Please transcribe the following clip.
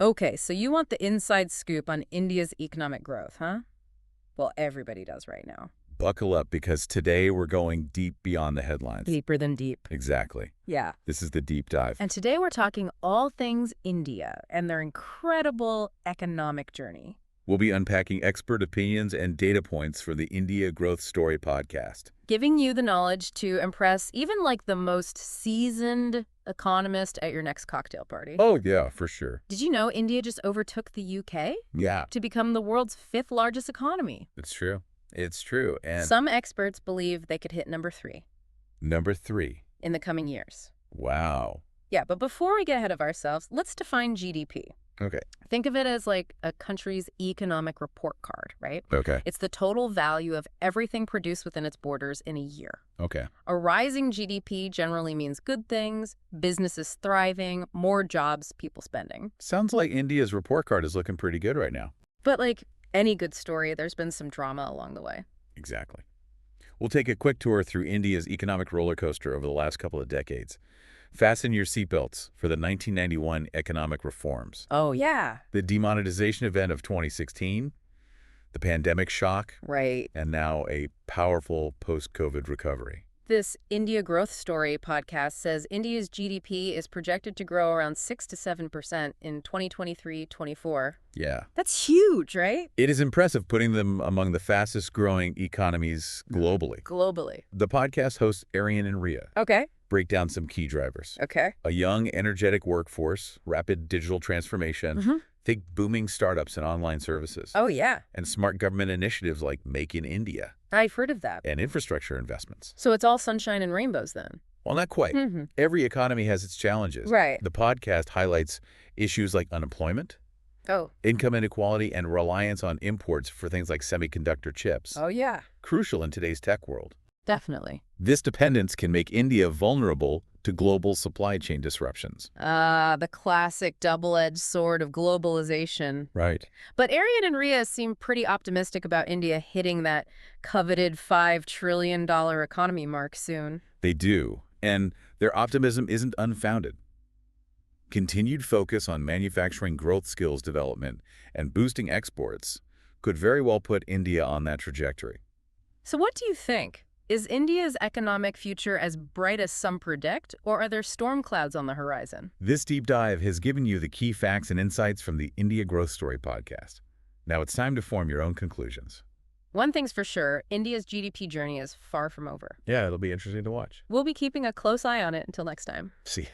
Okay, so you want the inside scoop on India's economic growth, huh? Well, everybody does right now. Buckle up because today we're going deep beyond the headlines. Deeper than deep. Exactly. Yeah. This is the deep dive. And today we're talking all things India and their incredible economic journey. We'll be unpacking expert opinions and data points for the India Growth Story podcast. Giving you the knowledge to impress even like the most seasoned economist at your next cocktail party. Oh, yeah, for sure. Did you know India just overtook the UK Yeah, to become the world's fifth largest economy? it's true. It's true. And Some experts believe they could hit number 3 number 3. in the coming years. Wow. Yeah, but before we get ahead of ourselves, let's define GDP. Okay. Think of it as like a country's economic report card, right? Okay. It's the total value of everything produced within its borders in a year. Okay. A rising GDP generally means good things, businesses thriving, more jobs, people spending. Sounds like India's report card is looking pretty good right now. But like any good story, there's been some drama along the way. Exactly. We'll take a quick tour through India's economic roller coaster over the last couple of decades. Fasten your seatbelts for the 1991 economic reforms, Oh, yeah. the demonetization event of 2016, the pandemic shock, Right. and now a powerful post-COVID recovery. This India Growth Story podcast says India's GDP is projected to grow around 6 to 7% in 2023-24. Yeah. That's huge, right? It is impressive putting them among the fastest-growing economies globally. Globally. The podcast hosts Arian and Ria Okay. break down some key drivers. Okay. A young, energetic workforce, rapid digital transformation, think booming startups and online services, Oh, yeah. and smart government initiatives like Make in India I've heard of that. and infrastructure investments. So it's all sunshine and rainbows then? Well, not quite. Every economy has its challenges. Right. The podcast highlights issues like unemployment, Oh. income inequality, and reliance on imports for things like semiconductor chips, Oh, yeah. crucial in today's tech world. Definitely. This dependence can make India vulnerable to global supply chain disruptions. The classic double-edged sword of globalization. Right. But Arian and Ria seem pretty optimistic about India hitting that coveted $5 trillion economy mark soon. They do, and their optimism isn't unfounded. Continued focus on manufacturing growth skills development and boosting exports could very well put India on that trajectory. So what do you think? Is India's economic future as bright as some predict, or are there storm clouds on the horizon? This deep dive has given you the key facts and insights from the India Growth Story podcast. Now it's time to form your own conclusions. One thing's for sure, India's GDP journey is far from over. Yeah, it'll be interesting to watch. We'll be keeping a close eye on it until next time. See.